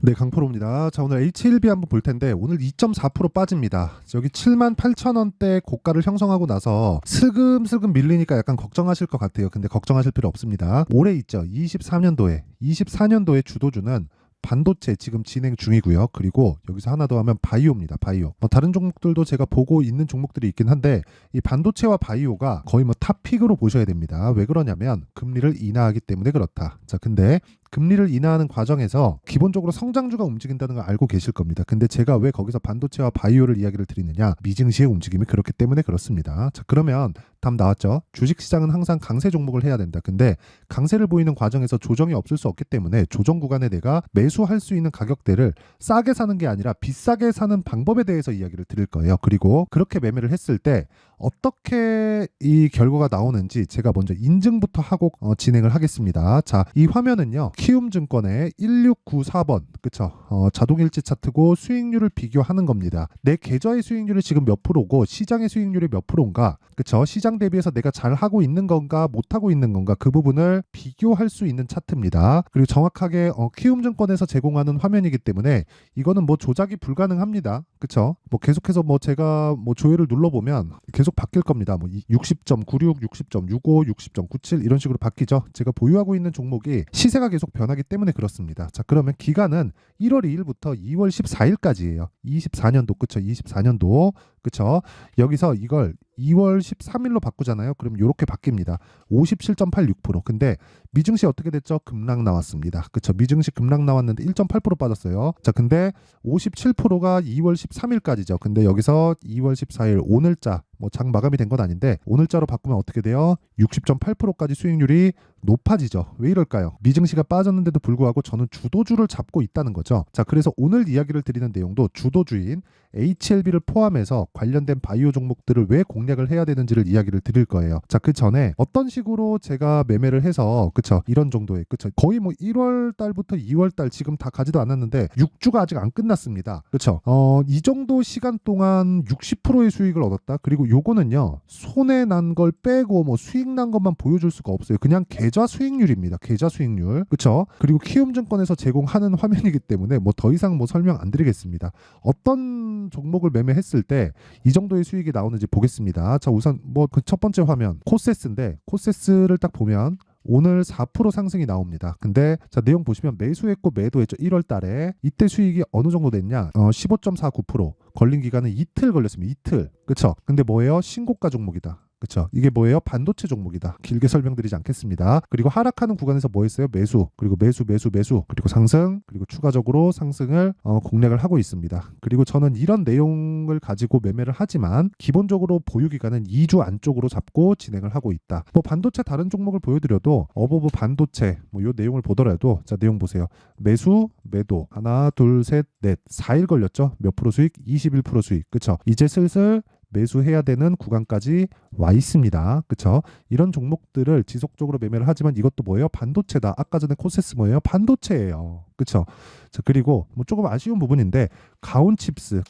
네, 강프로입니다. 자, 오늘 H1B 한번 볼 텐데 오늘 2.4% 빠집니다. 여기 78,000원대 고가를 형성하고 나서 슬금슬금 밀리니까 약간 걱정하실 것 같아요. 근데 걱정하실 필요 없습니다. 올해 있죠. 24년도에 주도주는 반도체 지금 진행 중이고요. 그리고 여기서 하나 더 하면 바이오입니다. 바이오. 다른 종목들도 제가 보고 있는 종목들이 있긴 한데 이 반도체와 바이오가 거의 탑픽으로 보셔야 됩니다. 왜 그러냐면 금리를 인하하기 때문에 그렇다. 자, 근데 금리를 인하하는 과정에서 기본적으로 성장주가 움직인다는 걸 알고 계실 겁니다. 근데 제가 왜 거기서 반도체와 바이오를 이야기를 드리느냐? 미증시의 움직임이 그렇기 때문에 그렇습니다. 자, 그러면 답 나왔죠? 주식시장은 항상 강세 종목을 해야 된다. 근데 강세를 보이는 과정에서 조정이 없을 수 없기 때문에 조정 구간에 내가 매수할 수 있는 가격대를 싸게 사는 게 아니라 비싸게 사는 방법에 대해서 이야기를 드릴 거예요. 그리고 그렇게 매매를 했을 때 어떻게 이 결과가 나오는지 제가 먼저 인증부터 하고 진행을 하겠습니다. 자, 이 화면은요. 키움증권의 1694번, 그쵸? 자동일지 차트고 수익률을 비교하는 겁니다. 내 계좌의 수익률이 지금 몇 프로고 시장의 수익률이 몇 프로인가, 그쵸? 시장 대비해서 내가 잘 하고 있는 건가 못하고 있는 건가 그 부분을 비교할 수 있는 차트입니다. 그리고 정확하게 키움증권에서 제공하는 화면이기 때문에 이거는 조작이 불가능합니다. 그쵸? 계속해서 제가 조회를 눌러보면 계속 바뀔 겁니다. 60.96, 60.65, 60.97 이런 식으로 바뀌죠. 제가 보유하고 있는 종목이 시세가 계속 변하기 때문에 그렇습니다. 자, 그러면 기간은 1월 2일부터 2월 14일까지예요. 24년도, 그쵸? 24년도, 그쵸? 여기서 이걸 2월 13일로 바꾸잖아요. 그럼 이렇게 바뀝니다. 57.86%. 근데 미증시 어떻게 됐죠? 급락 나왔습니다. 그쵸? 미증시 급락 나왔는데 1.8% 빠졌어요. 자, 근데 57%가 2월 13일까지죠. 근데 여기서 2월 14일 오늘자 장 마감이 된 건 아닌데 오늘자로 바꾸면 어떻게 돼요? 60.8%까지 수익률이 높아지죠. 왜 이럴까요? 미증시가 빠졌는데도 불구하고 저는 주도주를 잡고 있다는 거죠. 자, 그래서 오늘 이야기를 드리는 내용도 주도주인 HLB를 포함해서 관련된 바이오 종목들을 왜 공략을 해야 되는지를 이야기를 드릴 거예요. 자, 그 전에 어떤 식으로 제가 매매를 해서, 그쵸? 이런 정도의, 그쵸? 거의 1월 달부터 2월 달 지금 다 가지도 않았는데 6주가 아직 안 끝났습니다. 그쵸? 이 정도 시간 동안 60%의 수익을 얻었다. 그리고 요거는요, 손해 난 걸 빼고 수익 난 것만 보여줄 수가 없어요. 그냥 계좌 수익률입니다. 계좌 수익률. 그쵸? 그리고 키움증권에서 제공하는 화면이기 때문에 더 이상 설명 안 드리겠습니다. 어떤 종목을 매매했을 때 이 정도의 수익이 나오는지 보겠습니다. 자, 우선 그 첫 번째 화면 코세스인데 코세스를 딱 보면 오늘 4% 상승이 나옵니다. 근데 자, 내용 보시면 매수했고 매도했죠. 1월 달에 이때 수익이 어느 정도 됐냐? 15.49%. 걸린 기간은 이틀 걸렸습니다. 이틀. 그쵸? 근데 뭐예요? 신고가 종목이다. 그쵸? 이게 뭐예요? 반도체 종목이다. 길게 설명드리지 않겠습니다. 그리고 하락하는 구간에서 뭐 했어요? 매수, 그리고 매수, 그리고 상승, 그리고 추가적으로 상승을 공략을 하고 있습니다. 그리고 저는 이런 내용을 가지고 매매를 하지만 기본적으로 보유 기간은 2주 안쪽으로 잡고 진행을 하고 있다. 반도체 다른 종목을 보여드려도 어버브 반도체 요 내용을 보더라도 자, 내용 보세요. 매수, 매도 하나, 둘, 셋, 넷 4일 걸렸죠? 몇 프로 수익? 21% 수익. 그쵸? 이제 슬슬 매수해야 되는 구간까지 와 있습니다. 그쵸? 이런 종목들을 지속적으로 매매를 하지만 이것도 뭐예요? 반도체다. 아까 전에 코세스 뭐예요? 반도체예요. 그쵸? 자, 그리고 조금 아쉬운 부분인데 가온칩스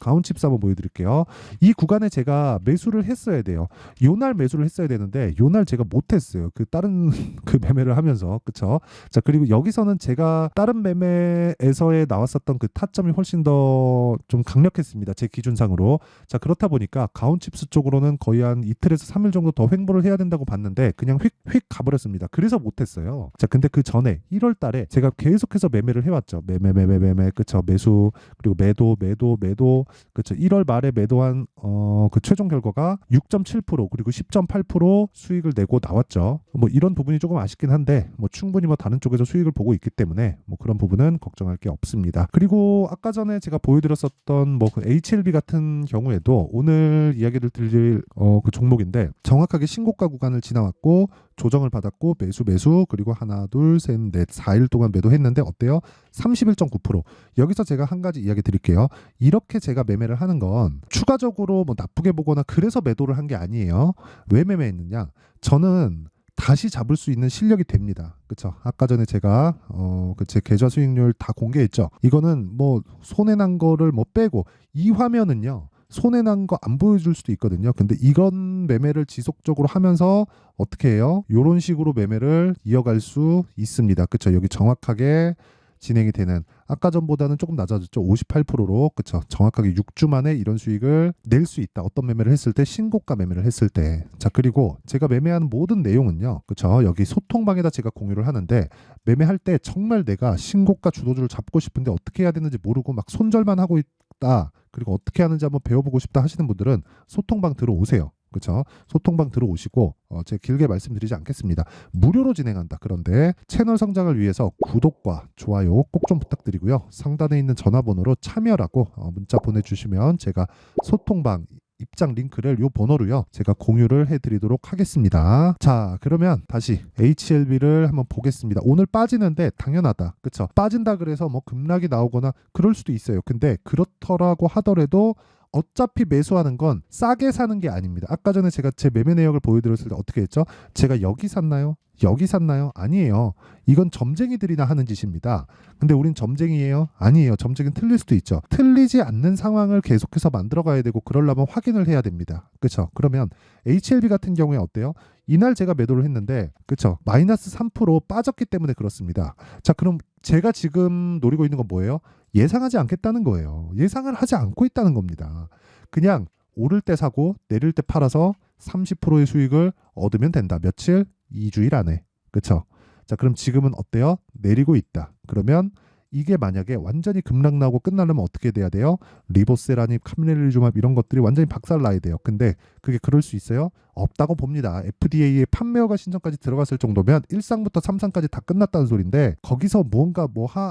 한번 보여드릴게요. 이 구간에 제가 매수를 했어야 돼요. 요날 매수를 했어야 되는데 요날 제가 못했어요. 그 다른 그 매매를 하면서. 그쵸? 자, 그리고 여기서는 제가 다른 매매에서의 나왔었던 그 타점이 훨씬 더 좀 강력했습니다. 제 기준상으로. 자, 그렇다 보니까 가온칩스 쪽으로는 거의 한 이틀에서 3일 정도 더 횡보를 해야 된다고 봤는데 그냥 휙휙 가버렸습니다. 그래서 못했어요. 자, 근데 그 전에 1월 달에 제가 계속해서 매매를 해왔죠. 매매, 그쵸? 매수, 그리고 매도, 그쵸? 1월 말에 매도한 그 최종 결과가 6.7% 그리고 10.8% 수익을 내고 나왔죠. 이런 부분이 조금 아쉽긴 한데 충분히 다른 쪽에서 수익을 보고 있기 때문에 그런 부분은 걱정할 게 없습니다. 그리고 아까 전에 제가 보여드렸었던 그 HLB 같은 경우에도 오늘 이야기를 드릴 그 종목인데 정확하게 신고가 구간을 지나왔고 조정을 받았고 매수 그리고 하나, 둘, 셋, 넷 4일 동안 매도했는데 어때요? 31.9%. 여기서 제가 한 가지 이야기 드릴게요. 이렇게 제가 매매를 하는 건 추가적으로 나쁘게 보거나 그래서 매도를 한 게 아니에요. 왜 매매했느냐? 저는 다시 잡을 수 있는 실력이 됩니다. 그쵸? 아까 전에 제가 제 계좌 수익률 다 공개했죠. 이거는 손해 난 거를 빼고 이 화면은요. 손해난 거 안 보여줄 수도 있거든요. 근데 이런 매매를 지속적으로 하면서 어떻게 해요? 이런 식으로 매매를 이어갈 수 있습니다. 그쵸? 여기 정확하게 진행이 되는 아까 전보다는 조금 낮아졌죠. 58%로. 그쵸. 정확하게 6주 만에 이런 수익을 낼 수 있다. 어떤 매매를 했을 때, 신고가 매매를 했을 때. 자, 그리고 제가 매매하는 모든 내용은요. 그쵸. 여기 소통방에다 제가 공유를 하는데, 매매할 때 정말 내가 신고가 주도주를 잡고 싶은데 어떻게 해야 되는지 모르고 막 손절만 하고 있다. 그리고 어떻게 하는지 한번 배워보고 싶다 하시는 분들은 소통방 들어오세요. 그렇죠? 소통방 들어오시고 제가 길게 말씀드리지 않겠습니다. 무료로 진행한다. 그런데 채널 성장을 위해서 구독과 좋아요 꼭 좀 부탁드리고요. 상단에 있는 전화번호로 참여라고 문자 보내주시면 제가 소통방 입장 링크를 요 번호로요 제가 공유를 해드리도록 하겠습니다. 자, 그러면 다시 HLB를 한번 보겠습니다. 오늘 빠지는데 당연하다. 그쵸? 빠진다 그래서 뭐 급락이 나오거나 그럴 수도 있어요. 근데 그렇더라고 하더라도 어차피 매수하는 건 싸게 사는 게 아닙니다. 아까 전에 제가 제 매매 내역을 보여드렸을 때 어떻게 했죠? 제가 여기 샀나요? 여기 샀나요? 아니에요. 이건 점쟁이들이나 하는 짓입니다. 근데 우린 점쟁이에요? 아니에요. 점쟁이는 틀릴 수도 있죠. 틀리지 않는 상황을 계속해서 만들어 가야 되고 그러려면 확인을 해야 됩니다. 그렇죠? 그러면 HLB 같은 경우에 어때요? 이날 제가 매도를 했는데 그렇죠? 마이너스 3% 빠졌기 때문에 그렇습니다. 자, 그럼 제가 지금 노리고 있는 건 뭐예요? 예상하지 않겠다는 거예요. 예상을 하지 않고 있다는 겁니다. 그냥 오를 때 사고 내릴 때 팔아서 30%의 수익을 얻으면 된다. 며칠? 2주일 안에. 그쵸? 자, 그럼 지금은 어때요? 내리고 있다. 그러면 이게 만약에 완전히 급락 나고 끝나려면 어떻게 돼야 돼요? 리보세라니 카미넬리주맙 이런 것들이 완전히 박살나야 돼요. 근데 그게 그럴 수 있어요? 없다고 봅니다. FDA에 판매 허가 신청까지 들어갔을 정도면 1상부터 3상까지 다 끝났다는 소린데 거기서 무언가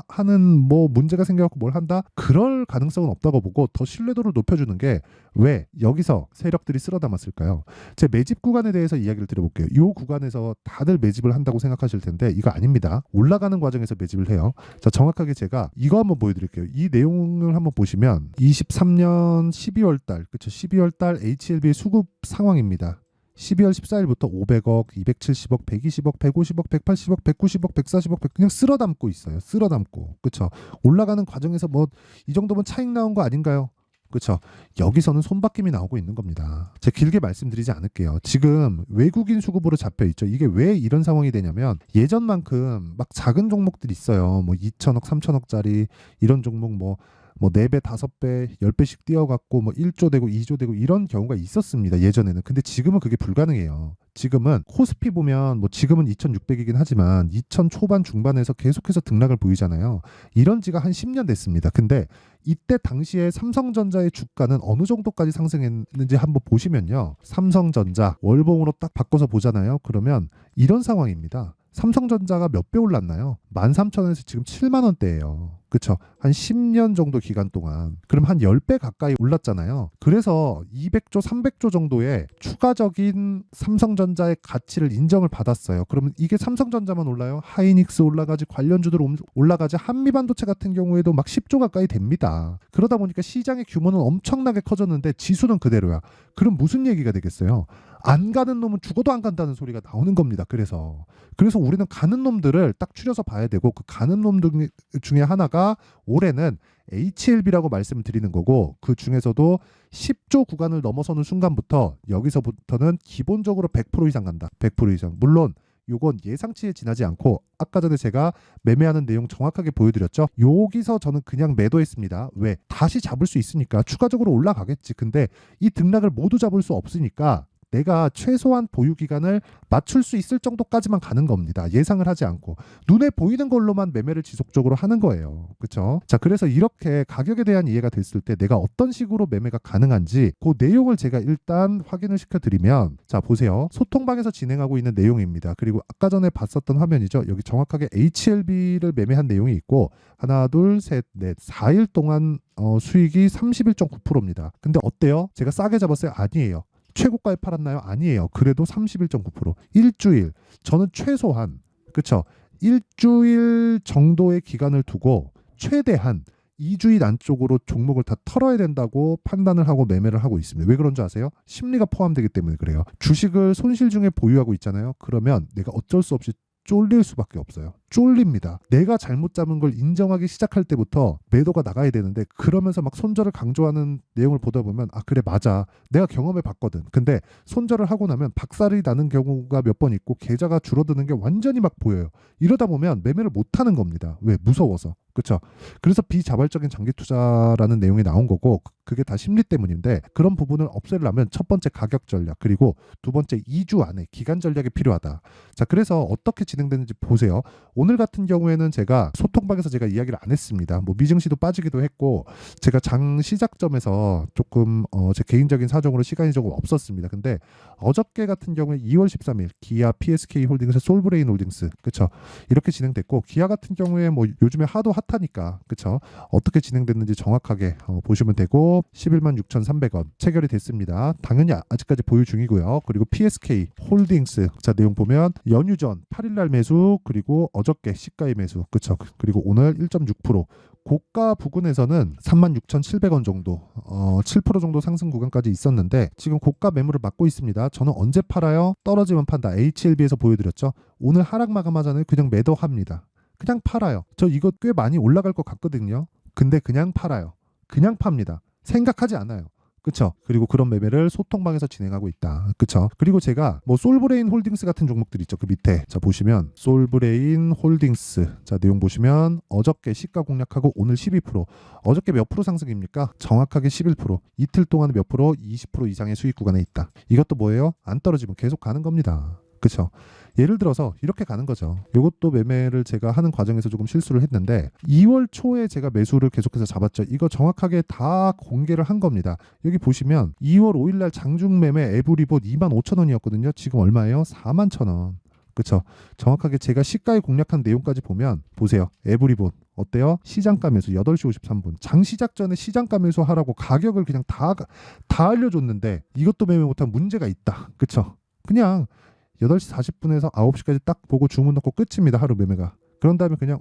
하는 문제가 생겨갖고 뭘 한다? 그럴 가능성은 없다고 보고 더 신뢰도를 높여주는 게 왜 여기서 세력들이 쓸어 담았을까요? 제 매집 구간에 대해서 이야기를 드려볼게요. 이 구간에서 다들 매집을 한다고 생각하실 텐데 이거 아닙니다. 올라가는 과정에서 매집을 해요. 자, 정확하게 제가 이거 한번 보여드릴게요. 이 내용을 한번 보시면 23년 12월 달, 그쵸? 12월 달 HLB의 수급 상황입니다. 12월 14일부터 500억, 270억, 120억, 150억, 180억, 190억, 140억 그냥 쓸어 담고 있어요. 쓸어 담고. 그쵸? 올라가는 과정에서 이 정도면 차익 나온 거 아닌가요? 그렇죠. 여기서는 손바뀜이 나오고 있는 겁니다. 제가 길게 말씀드리지 않을게요. 지금 외국인 수급으로 잡혀 있죠. 이게 왜 이런 상황이 되냐면 예전만큼 막 작은 종목들이 있어요. 2천억, 3천억짜리 이런 종목 4배, 5배, 10배씩 뛰어갖고 1조 되고 2조 되고 이런 경우가 있었습니다. 예전에는. 근데 지금은 그게 불가능해요. 지금은 코스피 보면 지금은 2,600이긴 하지만 2,000 초반 중반에서 계속해서 등락을 보이잖아요. 이런 지가 한 10년 됐습니다. 근데 이때 당시에 삼성전자의 주가는 어느 정도까지 상승했는지 한번 보시면요. 삼성전자 월봉으로 딱 바꿔서 보잖아요. 그러면 이런 상황입니다. 삼성전자가 몇 배 올랐나요? 13,000원에서 지금 7만 원대예요. 그쵸? 한 10년 정도 기간 동안. 그럼 한 10배 가까이 올랐잖아요. 그래서 200조, 300조 정도의 추가적인 삼성전자의 가치를 인정을 받았어요. 그러면 이게 삼성전자만 올라요? 하이닉스 올라가지, 관련주들 올라가지, 한미반도체 같은 경우에도 막 10조 가까이 됩니다. 그러다 보니까 시장의 규모는 엄청나게 커졌는데 지수는 그대로야. 그럼 무슨 얘기가 되겠어요? 안 가는 놈은 죽어도 안 간다는 소리가 나오는 겁니다. 그래서 우리는 가는 놈들을 딱 추려서 봐야 되고 그 가는 놈들 중에 하나가 올해는 HLB라고 말씀을 드리는 거고 그 중에서도 10조 구간을 넘어서는 순간부터 여기서부터는 기본적으로 100% 이상 간다. 100% 이상. 물론 요건 예상치에 지나지 않고 아까 전에 제가 매매하는 내용 정확하게 보여드렸죠. 여기서 저는 그냥 매도했습니다. 왜? 다시 잡을 수 있으니까 추가적으로 올라가겠지. 근데 이 등락을 모두 잡을 수 없으니까 내가 최소한 보유 기간을 맞출 수 있을 정도까지만 가는 겁니다. 예상을 하지 않고 눈에 보이는 걸로만 매매를 지속적으로 하는 거예요. 그렇죠? 자, 그래서 이렇게 가격에 대한 이해가 됐을 때 내가 어떤 식으로 매매가 가능한지 그 내용을 제가 일단 확인을 시켜드리면 자, 보세요. 소통방에서 진행하고 있는 내용입니다. 그리고 아까 전에 봤었던 화면이죠. 여기 정확하게 HLB를 매매한 내용이 있고 하나, 둘, 셋, 넷, 4일 동안 수익이 31.9%입니다. 근데 어때요? 제가 싸게 잡았어요? 아니에요. 최고가에 팔았나요? 아니에요. 그래도 31.9%. 일주일. 저는 최소한 그쵸? 일주일 정도의 기간을 두고 최대한 2주일 안쪽으로 종목을 다 털어야 된다고 판단을 하고 매매를 하고 있습니다. 왜 그런 줄 아세요? 심리가 포함되기 때문에 그래요. 주식을 손실 중에 보유하고 있잖아요. 그러면 내가 어쩔 수 없이 쫄릴 수밖에 없어요. 쫄립니다. 내가 잘못 잡은 걸 인정하기 시작할 때부터 매도가 나가야 되는데 그러면서 막 손절을 강조하는 내용을 보다 보면 아 그래 맞아. 내가 경험해 봤거든. 근데 손절을 하고 나면 박살이 나는 경우가 몇 번 있고 계좌가 줄어드는 게 완전히 막 보여요. 이러다 보면 매매를 못 하는 겁니다. 왜? 무서워서. 그렇죠. 그래서 비자발적인 장기 투자라는 내용이 나온 거고 그게 다 심리 때문인데 그런 부분을 없애려면 첫 번째 가격 전략 그리고 두 번째 2주 안에 기간 전략이 필요하다. 자, 그래서 어떻게 진행되는지 보세요. 오늘 같은 경우에는 제가 소통방에서 제가 이야기를 안 했습니다. 뭐 미증시도 빠지기도 했고 제가 장 시작점에서 조금 제 개인적인 사정으로 시간이 조금 없었습니다. 근데 어저께 같은 경우에 2월 13일 기아 PSK 홀딩스 솔브레인 홀딩스 그쵸 이렇게 진행됐고 기아 같은 경우에 뭐 요즘에 하도 핫하니까 그쵸 어떻게 진행됐는지 정확하게 보시면 되고 11만 6,300원 체결이 됐습니다. 당연히 아직까지 보유 중이고요. 그리고 PSK 홀딩스 자 내용 보면 연휴 전 8일날 매수 그리고 어저께 시가의 매수 그쵸 그리고 오늘 1.6% 고가 부근에서는 36,700원 정도 7% 정도 상승 구간까지 있었는데 지금 고가 매물을 막고 있습니다. 저는 언제 팔아요? 떨어지면 판다. HLB에서 보여드렸죠. 오늘 하락 마감하자는 그냥 매도합니다. 그냥 팔아요. 저 이거 꽤 많이 올라갈 것 같거든요. 근데 그냥 팔아요. 그냥 팝니다. 생각하지 않아요. 그쵸? 그리고 그런 매매를 소통방에서 진행하고 있다. 그쵸? 그리고 제가 뭐 솔브레인 홀딩스 같은 종목들 있죠. 그 밑에. 자, 보시면 솔브레인 홀딩스. 자, 내용 보시면 어저께 시가 공략하고 오늘 12%. 어저께 몇 프로 상승입니까? 정확하게 11%. 이틀 동안 몇 프로? 20% 이상의 수익 구간에 있다. 이것도 뭐예요? 안 떨어지면 계속 가는 겁니다. 그쵸? 예를 들어서 이렇게 가는 거죠. 이것도 매매를 제가 하는 과정에서 조금 실수를 했는데 2월 초에 제가 매수를 계속해서 잡았죠. 이거 정확하게 다 공개를 한 겁니다. 여기 보시면 2월 5일 날 장중 매매 에브리봇 25,000원이었거든요. 지금 얼마예요? 41,000원. 그쵸? 정확하게 제가 시가에 공략한 내용까지 보면 보세요. 에브리봇 어때요? 시장가 매수 8시 53분. 장 시작 전에 시장가 매수 하라고 가격을 그냥 다 알려줬는데 이것도 매매 못한 문제가 있다. 그쵸? 그냥 8시 40분에서 9시까지 딱 보고 주문 넣고 끝입니다. 하루 매매가. 그런 다음에 그냥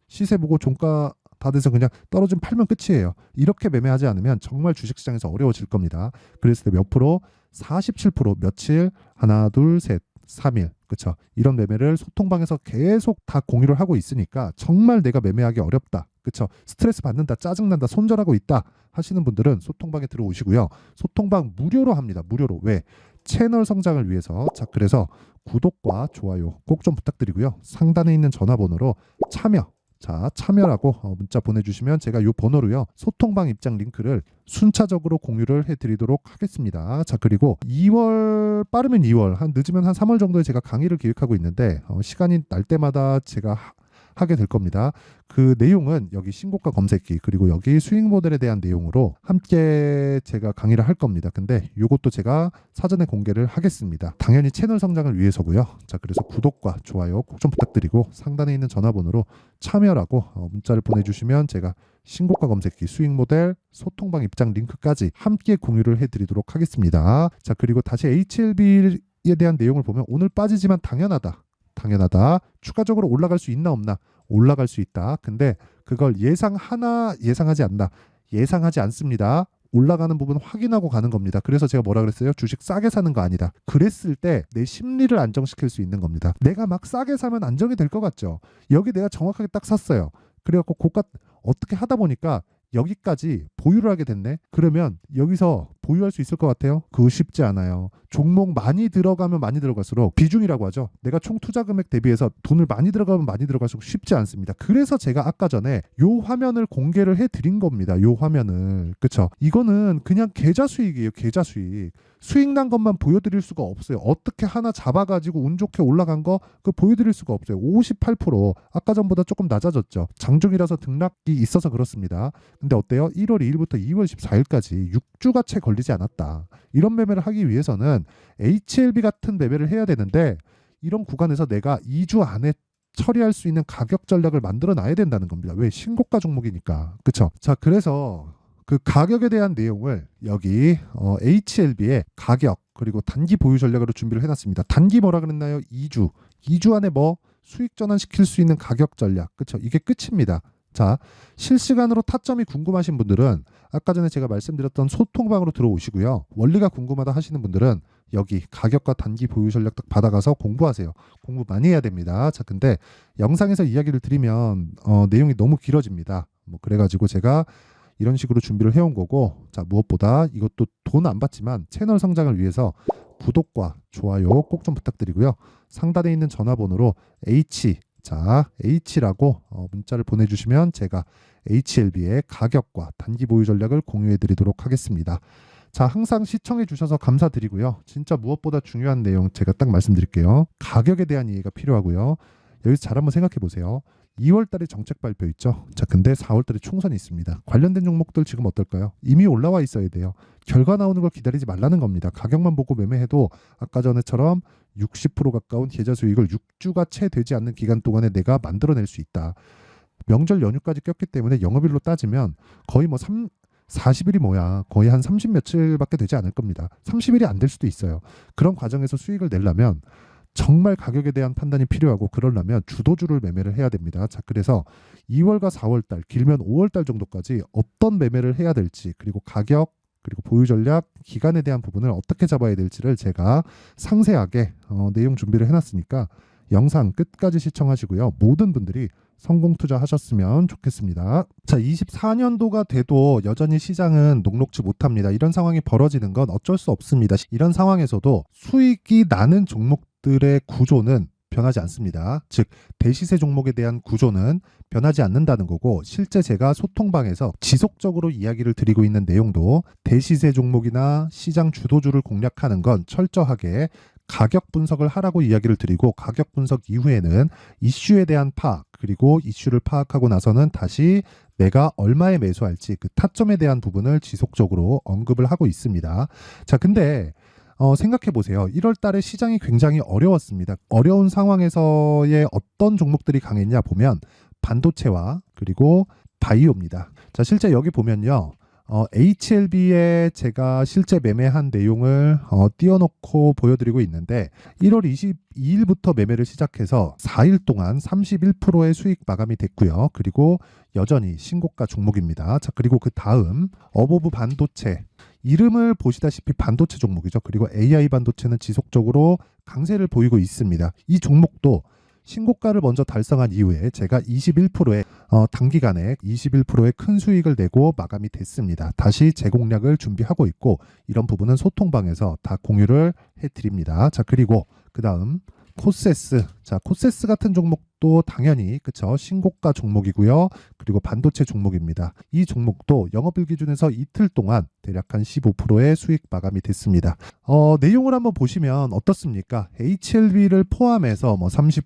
시세 보고 종가 다 돼서 그냥 떨어지면 팔면 끝이에요. 이렇게 매매하지 않으면 정말 주식시장에서 어려워질 겁니다. 그랬을 때 몇 프로? 47% 며칠? 하나, 둘, 셋, 3일. 그쵸? 이런 매매를 소통방에서 계속 다 공유를 하고 있으니까 정말 내가 매매하기 어렵다. 그쵸? 스트레스 받는다, 짜증난다, 손절하고 있다 하시는 분들은 소통방에 들어오시고요. 소통방 무료로 합니다. 무료로. 왜? 채널 성장을 위해서. 자, 그래서 구독과 좋아요 꼭 좀 부탁드리고요. 상단에 있는 전화번호로 참여라고 문자 보내주시면 제가 이 번호로요. 소통방 입장 링크를 순차적으로 공유를 해드리도록 하겠습니다. 자, 그리고 2월 빠르면 2월 늦으면 한 3월 정도에 제가 강의를 기획하고 있는데 시간이 날 때마다 제가 하게 될 겁니다. 그 내용은 여기 신고가 검색기 그리고 여기 수익 모델에 대한 내용으로 함께 제가 강의를 할 겁니다. 근데 이것도 제가 사전에 공개를 하겠습니다. 당연히 채널 성장을 위해서고요. 자, 그래서 구독과 좋아요 꼭 좀 부탁드리고 상단에 있는 전화번호로 참여라고 문자를 보내주시면 제가 신고가 검색기 수익 모델 소통방 입장 링크까지 함께 공유를 해드리도록 하겠습니다. 자, 그리고 다시 HLB에 대한 내용을 보면 오늘 빠지지만 당연하다. 추가적으로 올라갈 수 있나 없나? 올라갈 수 있다. 근데 그걸 예상하지 않나? 예상하지 않습니다. 올라가는 부분 확인하고 가는 겁니다. 그래서 제가 뭐라 그랬어요? 주식 싸게 사는 거 아니다. 그랬을 때 내 심리를 안정시킬 수 있는 겁니다. 내가 막 싸게 사면 안정이 될 것 같죠? 여기 내가 정확하게 딱 샀어요. 그래갖고 고가 어떻게 하다 보니까 여기까지 보유를 하게 됐네. 그러면 여기서 보유할 수 있을 것 같아요? 그거 쉽지 않아요. 종목 많이 들어가면 많이 들어갈수록 비중이라고 하죠. 내가 총 투자 금액 대비해서 돈을 많이 들어가면 많이 들어갈수록 쉽지 않습니다. 그래서 제가 아까 전에 요 화면을 공개를 해드린 겁니다. 요 화면을. 그쵸? 이거는 그냥 계좌 수익이에요. 계좌 수익. 수익 난 것만 보여드릴 수가 없어요. 어떻게 하나 잡아가지고 운 좋게 올라간 거 그 보여드릴 수가 없어요. 58% 아까 전보다 조금 낮아졌죠. 장중이라서 등락이 있어서 그렇습니다. 근데 어때요? 1월 2일부터 2월 14일까지 6주가 채 걸리지 않았다. 이런 매매를 하기 위해서는 HLB 같은 매매를 해야 되는데 이런 구간에서 내가 2주 안에 처리할 수 있는 가격 전략을 만들어 놔야 된다는 겁니다. 왜? 신고가 종목이니까. 그쵸? 자, 그래서 그 가격에 대한 내용을 여기 HLB의 가격 그리고 단기 보유 전략으로 준비를 해놨습니다. 단기 뭐라 그랬나요? 2주 안에 뭐 수익 전환시킬 수 있는 가격 전략. 그쵸? 이게 끝입니다. 자, 실시간으로 타점이 궁금하신 분들은 아까 전에 제가 말씀드렸던 소통방으로 들어오시고요. 원리가 궁금하다 하시는 분들은 여기 가격과 단기 보유 전략 딱 받아가서 공부하세요. 공부 많이 해야 됩니다. 자, 근데 영상에서 이야기를 드리면 내용이 너무 길어집니다. 뭐 그래가지고 제가 이런 식으로 준비를 해온 거고, 자, 무엇보다 이것도 돈 안 받지만 채널 성장을 위해서 구독과 좋아요 꼭 좀 부탁드리고요. 상단에 있는 전화번호로 자, H라고 문자를 보내주시면 제가 HLB의 가격과 단기 보유 전략을 공유해 드리도록 하겠습니다. 자, 항상 시청해 주셔서 감사드리고요. 진짜 무엇보다 중요한 내용 제가 딱 말씀드릴게요. 가격에 대한 이해가 필요하고요. 여기서 잘 한번 생각해 보세요. 2월 달에 정책 발표 있죠. 자, 근데 4월 달에 총선이 있습니다. 관련된 종목들 지금 어떨까요? 이미 올라와 있어야 돼요. 결과 나오는 걸 기다리지 말라는 겁니다. 가격만 보고 매매해도 아까 전에처럼 60% 가까운 계좌 수익을 6주가 채 되지 않는 기간 동안에 내가 만들어낼 수 있다. 명절 연휴까지 꼈기 때문에 영업일로 따지면 거의 40일이 뭐야. 거의 한 30 며칠밖에 되지 않을 겁니다. 30일이 안 될 수도 있어요. 그런 과정에서 수익을 내려면 정말 가격에 대한 판단이 필요하고 그러려면 주도주를 매매를 해야 됩니다. 자, 그래서 2월과 4월 달, 길면 5월 달 정도까지 어떤 매매를 해야 될지, 그리고 가격, 그리고 보유 전략, 기간에 대한 부분을 어떻게 잡아야 될지를 제가 상세하게 내용 준비를 해놨으니까 영상 끝까지 시청하시고요. 모든 분들이 성공 투자하셨으면 좋겠습니다. 자, 24년도가 돼도 여전히 시장은 녹록지 못합니다. 이런 상황이 벌어지는 건 어쩔 수 없습니다. 이런 상황에서도 수익이 나는 종목들의 구조는 변하지 않습니다. 즉, 대시세 종목에 대한 구조는 변하지 않는다는 거고, 실제 제가 소통방에서 지속적으로 이야기를 드리고 있는 내용도 대시세 종목이나 시장 주도주를 공략하는 건 철저하게 가격 분석을 하라고 이야기를 드리고, 가격 분석 이후에는 이슈에 대한 파악, 그리고 이슈를 파악하고 나서는 다시 내가 얼마에 매수할지 그 타점에 대한 부분을 지속적으로 언급을 하고 있습니다. 자, 근데 생각해 보세요. 1월 달에 시장이 굉장히 어려웠습니다. 어려운 상황에서의 어떤 종목들이 강했냐 보면 반도체와 그리고 바이오입니다. 자, 실제 여기 보면요. HLB에 제가 실제 매매한 내용을 띄워놓고 보여드리고 있는데 1월 22일부터 매매를 시작해서 4일 동안 31%의 수익 마감이 됐고요. 그리고 여전히 신고가 종목입니다. 자, 그리고 그 다음 어보브 반도체, 이름을 보시다시피 반도체 종목이죠. 그리고 AI 반도체는 지속적으로 강세를 보이고 있습니다. 이 종목도 신고가를 먼저 달성한 이후에 제가 21%의 단기간에 21%의 큰 수익을 내고 마감이 됐습니다. 다시 재공략을 준비하고 있고, 이런 부분은 소통방에서 다 공유를 해드립니다. 자, 그리고 그 다음 코세스. 자, 코세스 같은 종목도 당연히 그쵸, 신고가 종목이고요. 그리고 반도체 종목입니다. 이 종목도 영업일 기준에서 이틀 동안 대략 한 15%의 수익 마감이 됐습니다. 내용을 한번 보시면 어떻습니까? HLB를 포함해서 30%,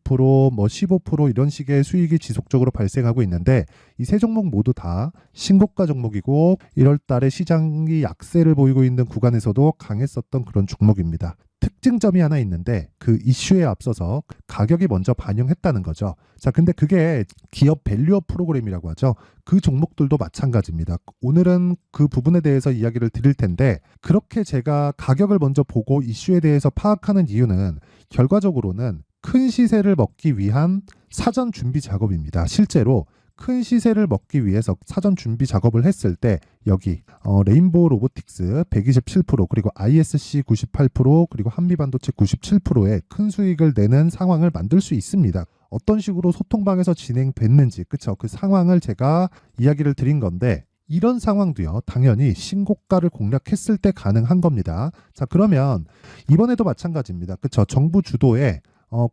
20%, 15% 이런 식의 수익이 지속적으로 발생하고 있는데, 이 세 종목 모두 다 신고가 종목이고 1월 달에 시장이 약세를 보이고 있는 구간에서도 강했었던 그런 종목입니다. 특징점이 하나 있는데 그 이슈에 앞서서 가격이 먼저 반영했다는 거죠. 자, 근데 그게 기업 밸류업 프로그램이라고 하죠. 그 종목들도 마찬가지입니다. 오늘은 그 부분에 대해서 이야기를 드릴 텐데, 그렇게 제가 가격을 먼저 보고 이슈에 대해서 파악하는 이유는 결과적으로는 큰 시세를 먹기 위한 사전 준비 작업입니다. 실제로 큰 시세를 먹기 위해서 사전 준비 작업을 했을 때 여기 레인보우 로보틱스 127%, 그리고 ISC 98%, 그리고 한미반도체 97%의 큰 수익을 내는 상황을 만들 수 있습니다. 어떤 식으로 소통방에서 진행됐는지, 그쵸? 그 상황을 제가 이야기를 드린 건데, 이런 상황도요, 당연히 신고가를 공략했을 때 가능한 겁니다. 자, 그러면 이번에도 마찬가지입니다. 그쵸? 정부 주도의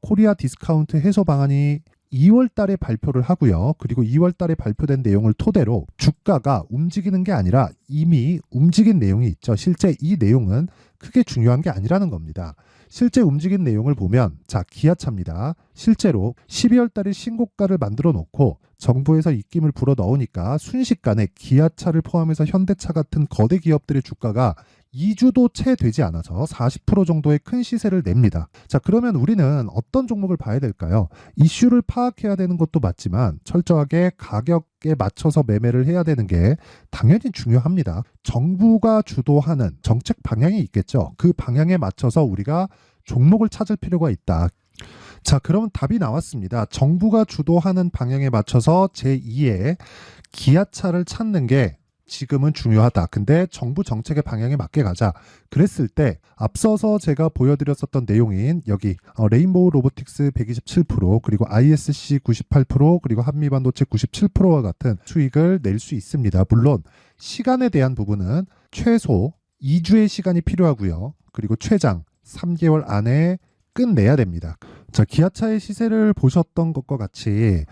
코리아 디스카운트 해소 방안이 2월 달에 발표를 하고요. 그리고 2월 달에 발표된 내용을 토대로 주가가 움직이는 게 아니라 이미 움직인 내용이 있죠. 실제 이 내용은 크게 중요한 게 아니라는 겁니다. 실제 움직인 내용을 보면, 자, 기아차입니다. 실제로 12월 달에 신고가를 만들어 놓고 정부에서 입김을 불어 넣으니까 순식간에 기아차를 포함해서 현대차 같은 거대 기업들의 주가가 2주도 채 되지 않아서 40% 정도의 큰 시세를 냅니다. 자, 그러면 우리는 어떤 종목을 봐야 될까요? 이슈를 파악해야 되는 것도 맞지만 철저하게 가격에 맞춰서 매매를 해야 되는 게 당연히 중요합니다. 정부가 주도하는 정책 방향이 있겠죠. 그 방향에 맞춰서 우리가 종목을 찾을 필요가 있다. 자, 그러면 답이 나왔습니다. 정부가 주도하는 방향에 맞춰서 제2의 기아차를 찾는 게 지금은 중요하다. 근데 정부 정책의 방향에 맞게 가자. 그랬을 때 앞서서 제가 보여드렸었던 내용인 여기 레인보우 로보틱스 127%, 그리고 ISC 98%, 그리고 한미반도체 97%와 같은 수익을 낼 수 있습니다. 물론 시간에 대한 부분은 최소 2주의 시간이 필요하고요. 그리고 최장 3개월 안에 끝내야 됩니다. 자, 기아차의 시세를 보셨던 것과 같이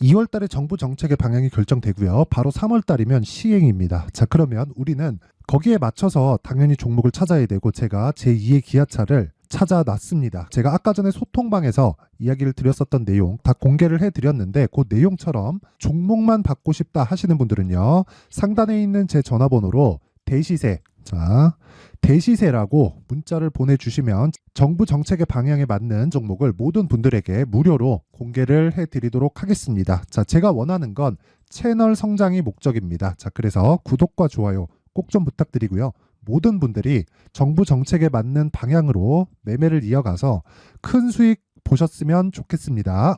2월 달에 정부 정책의 방향이 결정되고요. 바로 3월 달이면 시행입니다. 자, 그러면 우리는 거기에 맞춰서 당연히 종목을 찾아야 되고 제가 제2의 기아차를 찾아놨습니다. 제가 아까 전에 소통방에서 이야기를 드렸었던 내용 다 공개를 해드렸는데 그 내용처럼 종목만 받고 싶다 하시는 분들은요. 상단에 있는 제 전화번호로 대시세, 자, 대시세라고 문자를 보내주시면 정부 정책의 방향에 맞는 종목을 모든 분들에게 무료로 공개를 해드리도록 하겠습니다. 자, 제가 원하는 건 채널 성장이 목적입니다. 자, 그래서 구독과 좋아요 꼭 좀 부탁드리고요. 모든 분들이 정부 정책에 맞는 방향으로 매매를 이어가서 큰 수익 보셨으면 좋겠습니다.